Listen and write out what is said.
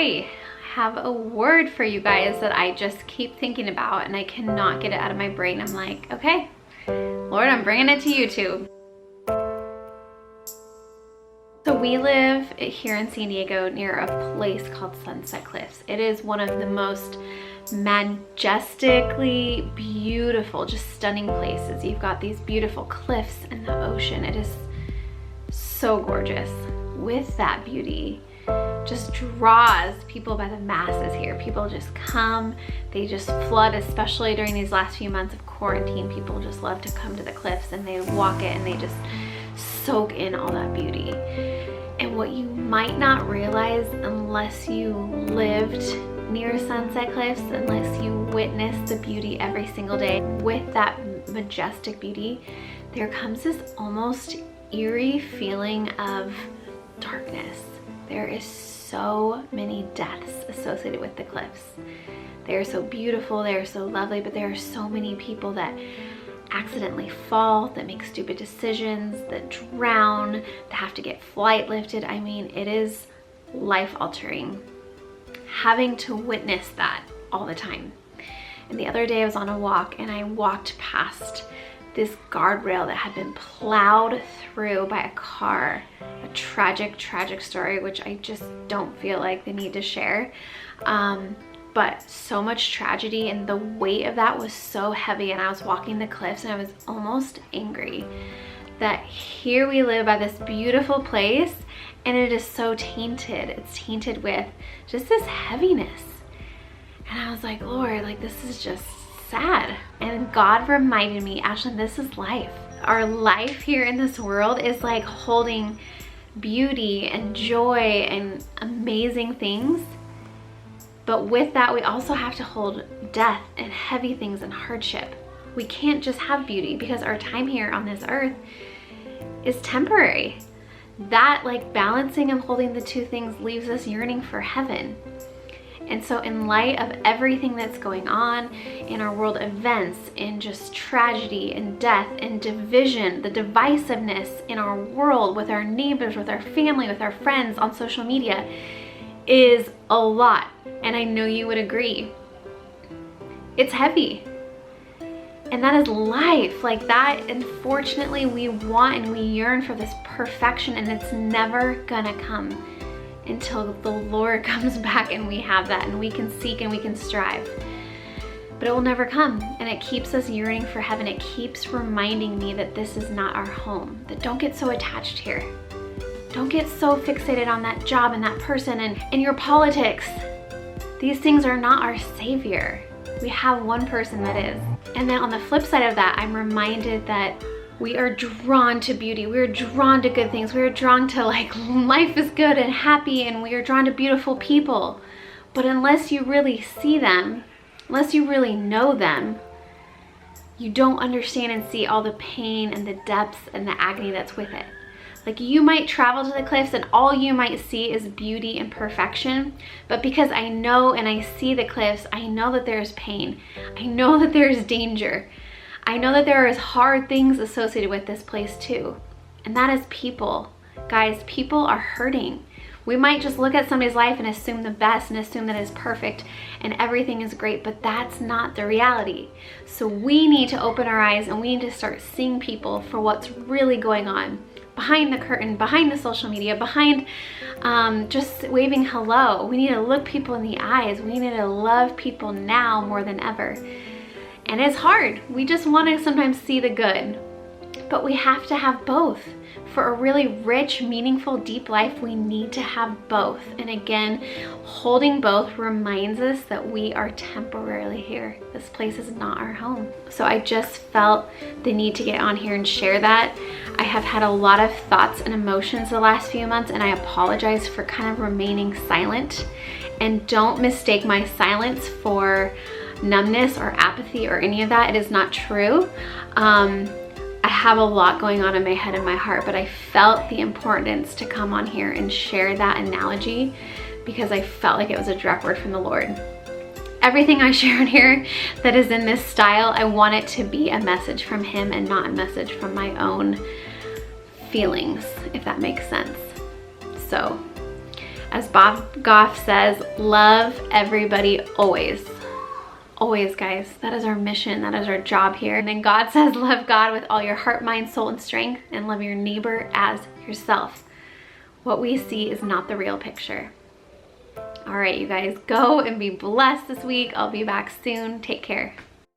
I have a word for you guys that I just keep thinking about and I cannot get it out of my brain. I'm like, okay, Lord, I'm bringing it to YouTube. So we live here in San Diego near a place called Sunset Cliffs. It is one of the most majestically beautiful, just stunning places. You've got these beautiful cliffs and the ocean. It is so gorgeous. With that beauty, just draws people by the masses here. People just come, they just flood, especially during these last few months of quarantine. People just love to come to the cliffs and they walk it and they just soak in all that beauty. And what you might not realize unless you lived near Sunset Cliffs, unless you witnessed the beauty every single day, with that majestic beauty, there comes this almost eerie feeling of darkness. There is so many deaths associated with the cliffs. They are so beautiful, they are so lovely, but there are so many people that accidentally fall, that make stupid decisions, that drown, that have to get flight lifted. I mean, it is life-altering having to witness that all the time. And the other day I was on a walk and I walked past this guardrail that had been plowed through by a car. A tragic, tragic story, which I just don't feel like the need to share. But so much tragedy, and the weight of that was so heavy, and I was walking the cliffs and I was almost angry that here we live by this beautiful place and it is so tainted. It's tainted with just this heaviness. And I was like, Lord, like, this is just sad. And God reminded me, ASHLYN, this is life. Our life here in this world is like holding beauty and joy and amazing things. But with that, we also have to hold death and heavy things and hardship. We can't just have beauty because our time here on this earth is temporary. That, like, balancing and holding the two things leaves us yearning for heaven. And so in light of everything that's going on in our world, events, in just tragedy and death and division, the divisiveness in our world with our neighbors, with our family, with our friends on social media is a lot. And I know you would agree. It's heavy. And that is life. Like, that, unfortunately, we want and we yearn for this perfection, and it's never gonna come until the Lord comes back and we have that and we can seek and we can strive. But it will never come, and it keeps us yearning for heaven. It keeps reminding me that this is not our home, that don't get so attached here. Don't get so fixated on that job and that person and your politics. These things are not our savior. We have one person that is. And then on the flip side of that, I'm reminded that we are drawn to beauty. We are drawn to good things. We are drawn to, like, life is good and happy, and we are drawn to beautiful people. But unless you really see them, unless you really know them, you don't understand and see all the pain and the depths and the agony that's with it. Like, you might travel to the cliffs and all you might see is beauty and perfection, but because I know and I see the cliffs, I know that there's pain. I know that there's danger. I know that there is hard things associated with this place too. And that is people. Guys, people are hurting. We might just look at somebody's life and assume the best and assume that it's perfect and everything is great, but that's not the reality. So we need to open our eyes and we need to start seeing people for what's really going on behind the curtain, behind the social media, behind just waving hello. We need to look people in the eyes. We need to love people now more than ever. And it's hard. We just want to sometimes see the good, but we have to have both. For a really rich, meaningful, deep life, we need to have both. And again, holding both reminds us that we are temporarily here. This place is not our home. So I just felt the need to get on here and share that. I have had a lot of thoughts and emotions the last few months, and I apologize for kind of remaining silent. And don't mistake my silence for numbness or apathy or any of that. It is not true. I have a lot going on in my head and my heart, but I felt the importance to come on here and share that analogy because I felt like it was a direct word from the Lord. Everything I share in here that is in this style, I want it to be a message from Him and not a message from my own feelings, if that makes sense. So As Bob Goff says, love everybody always. Always, guys. That is our mission. That is our job here. And then God says, love God with all your heart, mind, soul, and strength, and love your neighbor as yourself. What we see is not the real picture. All right, you guys, go and be blessed this week. I'll be back soon. Take care.